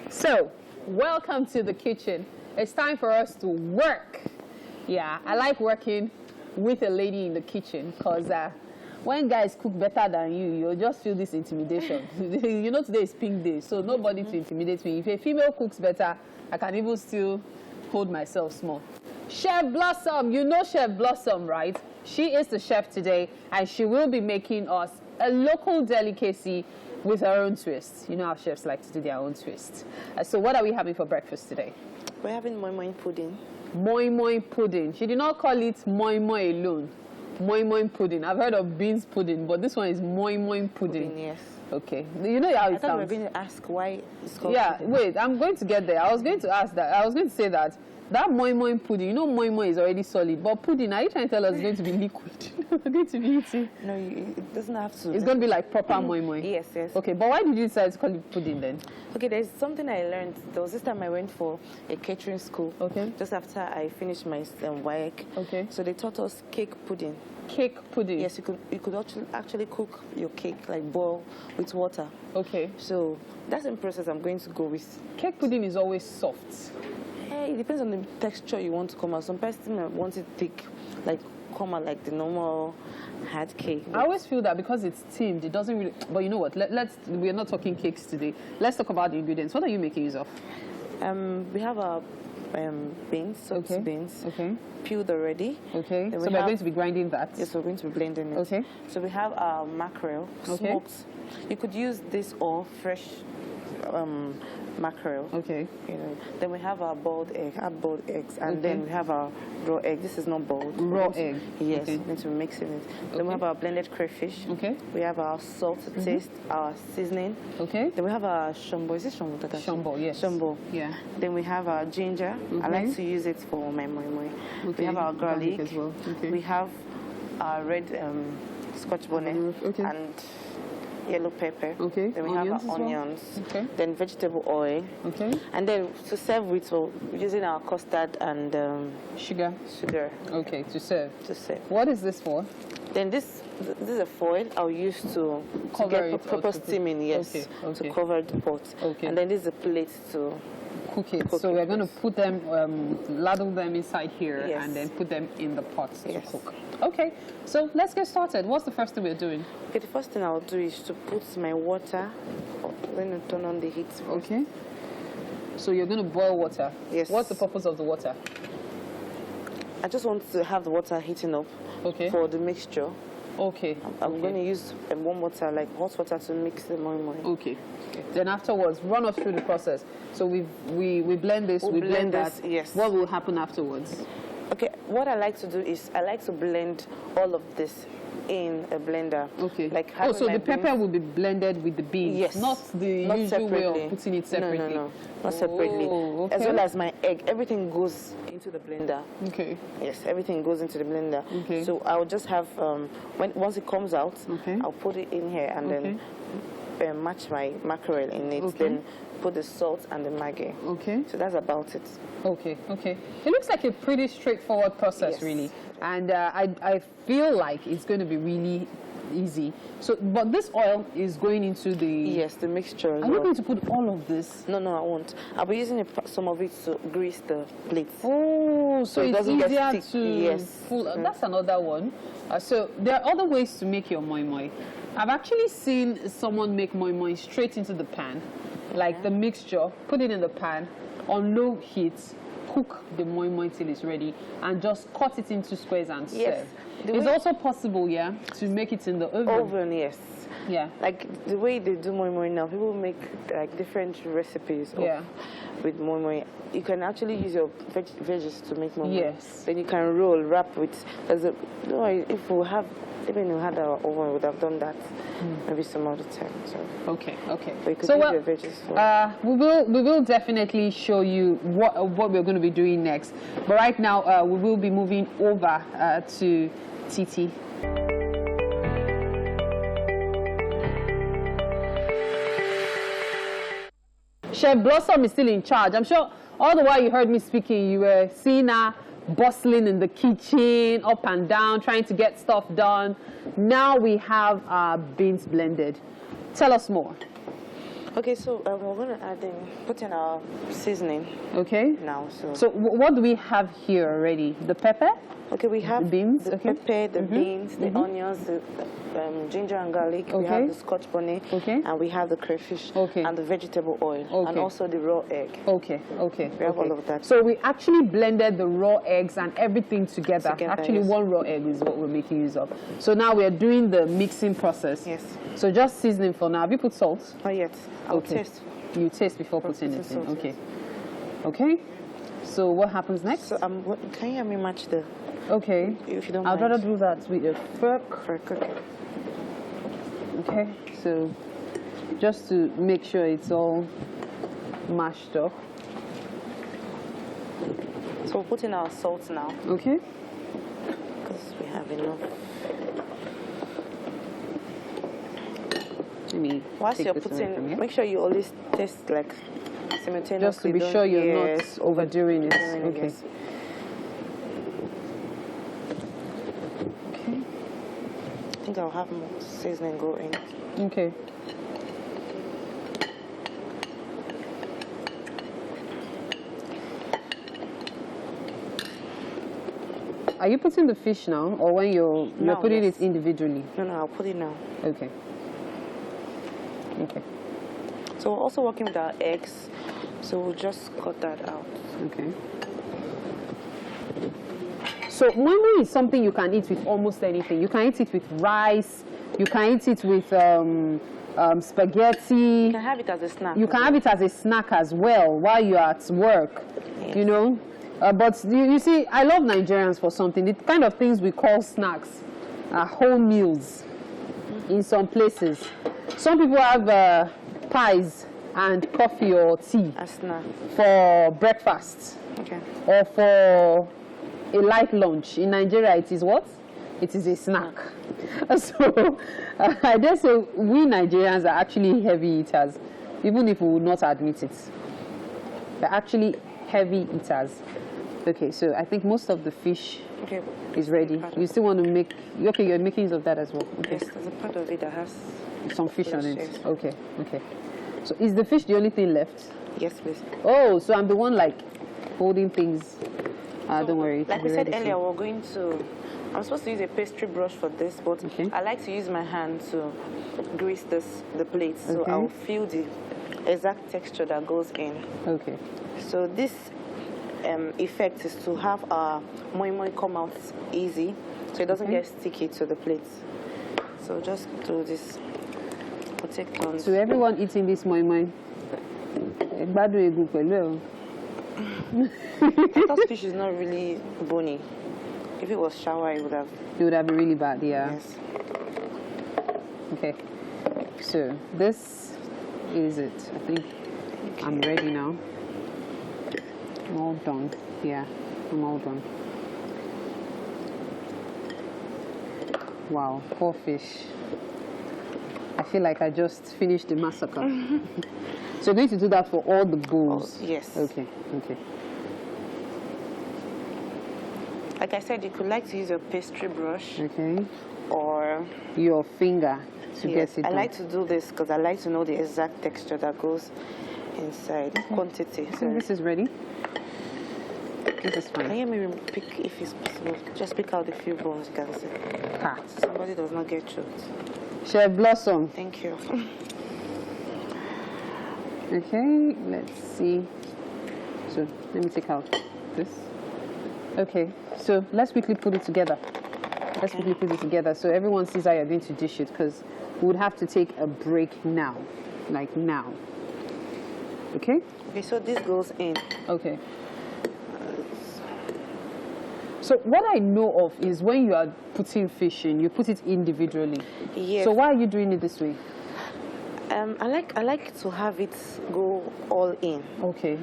So, welcome to the kitchen. It's time for us to work. Yeah, I like working with a lady in the kitchen because when guys cook better than you, you'll just feel this intimidation. You know, today is pink day, so nobody to intimidate me. If a female cooks better, I can even still hold myself small. Chef Blossom, you know Chef Blossom, right? She is the chef today, and she will be making us a local delicacy with her own twist. You know how chefs like to do their own twist. So what are we having for breakfast today? We're having Moi Moi pudding. Moi Moi pudding. She did not call it Moi Moi alone. Moi Moi pudding. I've heard of beans pudding, but this one is Moi Moi pudding. Yes. Okay. You know how it sounds? I thought we were going to ask why it's called pudding. Wait. I'm going to get there. I was going to ask that. I was going to say that Moi Moi pudding, you know Moi Moi is already solid, but pudding, are you trying to tell us it's going to be liquid? It's going to be eating? No, it doesn't have to. It's going to be like proper Moi Moi? Yes, yes. Okay, but why did you decide to call it pudding then? Okay, there's something I learned. There was this time I went for a catering school. Okay. Just after I finished my WAEC. Okay. So they taught us cake pudding. Cake pudding? Yes, you could actually cook your cake, like boil with water. Okay. So that's the process I'm going to go with. Cake pudding is always soft. It depends on the texture you want to come out. Some person want it thick, like come out like the normal hard cake. I always feel that because it's steamed, it doesn't really. But you know what? We're not talking cakes today. Let's talk about the ingredients. What are you making use of? We have our beans, soaked beans, peeled already. Okay. So we're going to be grinding that. Yes, we're going to be blending it. Okay. So we have our mackerel, smoked. You could use this or fresh mackerel. Okay. You know. Then we have our boiled eggs, and then we have our raw egg. This is not boiled. Raw egg. Yes. Okay. Need to mix it. Then we have our blended crayfish. Okay. We have our salt to taste, our seasoning. Okay. Then we have our shombo. Is it shombo? Shombo, yes. Shombo. Yeah. Then we have our ginger. I like to use it for my moi moi. Okay. We have our garlic as well. Okay. We have our red scotch bonnet and yellow pepper. Okay. Then we have our onions. Okay. Then vegetable oil. Okay. And then to serve with, we're using our custard and sugar. Sugar. Okay, to serve. To serve. What is this for? Then this is a foil I'll use to get proper steaming. Yes. To cover the pot. Okay. And then this is a plate to cook it. So we're going to put them, ladle them inside here, and then put them in the pot to cook. Okay, so let's get started. What's the first thing we're doing? Okay, the first thing I'll do is to put my water. Let me turn on the heat first. Okay. So you're going to boil water? Yes. What's the purpose of the water? I just want to have the water heating up for the mixture. Okay. I'm going to use warm water, like hot water, to mix the moi moi. Okay. Then afterwards, run us through the process. So we blend this, we blend that. Yes. What will happen afterwards? Okay, what I like to do is I like to blend all of this in a blender. Okay. Like so the pepper will be blended with the beans? Yes. Not the usual way of putting it separately? No. Not separately. Okay. As well as my egg, everything goes into the blender. Okay. Yes, everything goes into the blender. Okay. So I'll just have, once it comes out, I'll put it in here and then match my mackerel in it. Then put the salt and the Maggi. Okay. So that's about it. Okay. It looks like a pretty straightforward process, really. And I feel like it's going to be really easy. So, but this oil is going into the... Yes, the mixture. Are you going to put all of this? No, I won't. I'll be using some of it to grease the plates. Oh, so it's easier to... Yes. That's another one. So there are other ways to make your moi moi. I've actually seen someone make moi moi straight into the pan. Like the mixture, put it in the pan on low heat, cook the moi moi till it's ready, and just cut it into squares and serve. It's also possible, to make it in the oven. Oven, yes. Yeah. Like the way they do moi moi now, people make like different recipes with moi moi. You can actually use your veggies to make moi moi. Yes. Then you can roll, wrap with. If we had our oven, we would have done that maybe some other time. So. Okay. But you could use your veggies. We will definitely show you what we're going to be doing next. But right now, we will be moving over to Titi. Chef Blossom is still in charge. I'm sure all the while you heard me speaking, you were seeing her bustling in the kitchen, up and down, trying to get stuff done. Now we have our beans blended. Tell us more. Okay, so we're going to put in our seasoning. Okay. Now, so what do we have here already? The pepper? Okay, we have the beans, the pepper, the beans, the onions, the ginger and garlic. We have the scotch bonnet, and we have the crayfish, and the vegetable oil, and also the raw egg. Okay. We have all of that. So we actually blended the raw eggs and everything together. Actually, one raw egg is what we're making use of. So now we're doing the mixing process. Yes. So just seasoning for now. Have you put salt? Oh, yes. I'll taste. You taste before putting it in. Okay. Okay. So what happens next? So can you help me match the... Okay. If you don't I'd rather do that with a fork. Okay. Okay. So just to make sure it's all mashed up. So we'll put in our salt now. Okay. Because we have enough. Whilst you're putting, make sure you always taste like simultaneously. Just to be sure you're not overdoing it. Okay. I think I'll have more seasoning go in. Okay. Are you putting the fish now, or when you're putting it individually? No, I'll put it now. Okay. Okay. So we're also working with our eggs, so we'll just cut that out. Okay. So moi moi is something you can eat with almost anything. You can eat it with rice. You can eat it with spaghetti. You can have it as a snack. You can have it as a snack as well while you're at work. Yes. You know. But you see, I love Nigerians for something. The kind of things we call snacks are whole meals in some places. Some people have pies and coffee or tea for breakfast. Okay. Or for a light lunch. In Nigeria, it is what? It is a snack. So I dare say we Nigerians are actually heavy eaters, even if we would not admit it. We're actually heavy eaters. Okay, so I think most of the fish is ready. You still want to make... Okay, you're making use of that as well. Okay. Yes, there's a part of it that has some fish on it. Yes. Okay. So is the fish the only thing left? Yes, please. Oh, so I'm the one like holding things. Don't worry. Like we said earlier, we're going to... I'm supposed to use a pastry brush for this, but I like to use my hand to grease the plate, so I'll feel the exact texture that goes in. Okay. So this effect is to have our moi moi come out easy, so it doesn't get sticky to the plate. So just do this. We'll take turns. So everyone eating this moi moi. I thought fish is not really bony. If it was shower, it would have been really bad, yeah. Yes. Okay. So this is it. I think I'm ready now. I'm all done. Yeah, I'm all done. Wow, poor fish. I feel like I just finished the massacre. So you're going to do that for all the bowls? Oh, yes. Okay. Like I said, you could like to use your pastry brush. Or your finger to get it done. I like to do this because I like to know the exact texture that goes inside, quantity. So this is ready. This is fine. Can you maybe pick, if it's possible, just pick out a few balls you can see. So somebody does not get choked. Chef Blossom. Thank you. Okay, let's see. So let me take out this. Okay, so let's quickly put it together. So everyone sees how you're going to dish it, because we would have to take a break now, like now. Okay? Okay, so this goes in. Okay. So what I know of is when you are putting fish in, you put it individually. Yes. So why are you doing it this way? I like to have it go all in. Okay.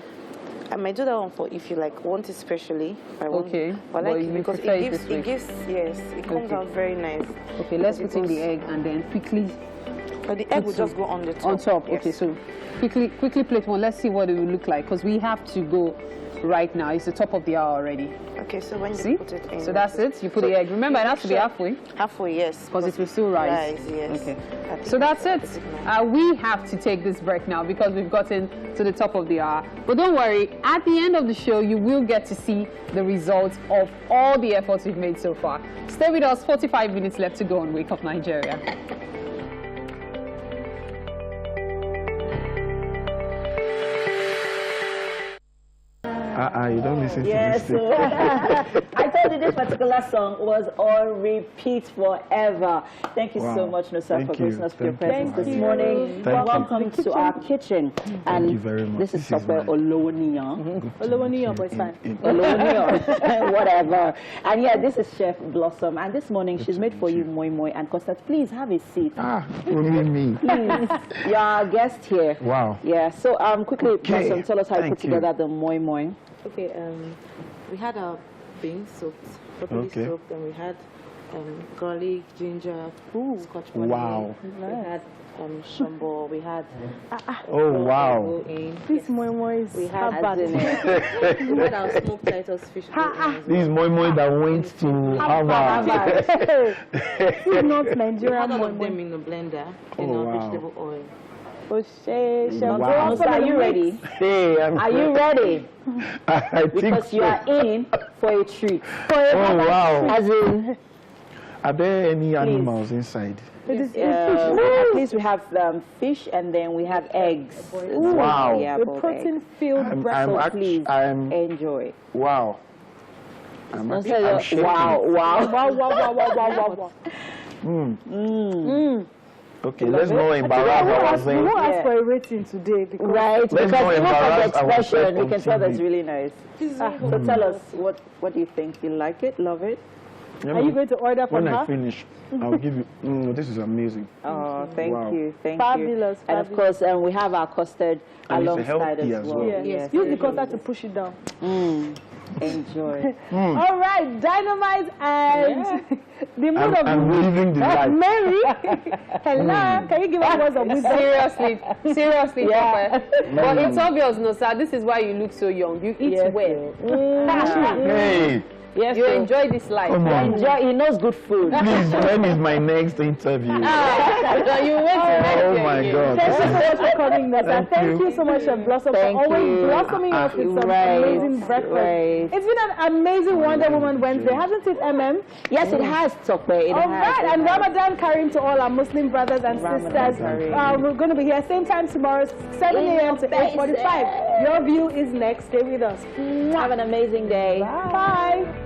I might do that one for if you like want it specially. Okay. But I like it because it gives, it comes out very nice. Okay, let's put in the egg and then quickly But the egg will just go on the top. On top, yes. okay, so quickly plate one. Let's see what it will look like, because we have to go right now. It's the top of the hour already. Okay, so when See? you put it in. So that's it. You put the egg. Remember, it has to be halfway. Halfway, yes. Because it will still rise. Yes. Okay. So that's it. We have to take this break now because we've gotten to the top of the hour. But don't worry, at the end of the show, you will get to see the results of all the efforts we've made so far. Stay with us. 45 minutes left to go on Wake Up Nigeria. You don't listen to Yes, this. so I told you this particular song was on repeat forever. Thank you so much, Nusa, for gracing us with your presence this morning. Welcome to our kitchen. Thank you very much. This is Sope Olowoniyan. Olowoniyan, but it's fine. Olowoniyan, whatever. And yeah, this is Chef Blossom. And this morning she's made for you Moi Moi and Custard. Please have a seat. Only me. Please, you're our guest here. Wow. Yeah. So quickly, Blossom, tell us how you put together the Moi Moi. Okay, we had our beans soaked, properly soaked, and we had garlic, ginger, scotch bonnet. Wow. We had shumbo, we had Oh, wow. this moi moi is we had we had our smoked Titus fish. This is Moi Moi that went to Harvard. This is not Nigerian moi moi. Them in the blender, vegetable oil. Wow. So are you ready? Hey, Are you ready? I think Because you are in for a treat. Oh, wow. As in, Are there any animals inside? at least we have fish and then we have eggs. Wow. Yeah, The protein-filled breakfast. Please enjoy. Wow. I'm shaking. Wow. Okay, let's not embarrass We won't ourselves. ask for a rating today because Right, Let's because not even from the embarrass expression, ourselves you on can tell that's TV. really nice. So tell us, what do you think? You like it? Love it? are you going to order for When her? I finish, I'll give you. This is amazing. Oh, thank Wow. you. Fabulous, And of course, we have our custard And it's alongside healthy as as well. well. Yes. Use the custard to push it down. Enjoy. All right, Dynamite and the mood of I'm living the life. Mary. Hello, can you give us words of wisdom? Seriously, Yeah. Papa. But it's obvious, no, sir. This is why you look so young. You eat well. Hey, Yes, You so enjoy this life. come on. enjoy. He knows good food. Please, when is my next interview? So you wait till next Oh year my again. God. Thank you so much for coming, Nessa. Thank you. you so much, Chef Blossom, Thank for always you. blossoming us with some amazing breakfast. Right. It's been an amazing Wonder Woman Wednesday, hasn't it, MM? Yes, it has, Tope. All right, and Ramadan Kareem to all our Muslim brothers and sisters. We're going to be here same time tomorrow, 7 a.m. to 8:45. Your view is next. Stay with us. Have an amazing day. Bye.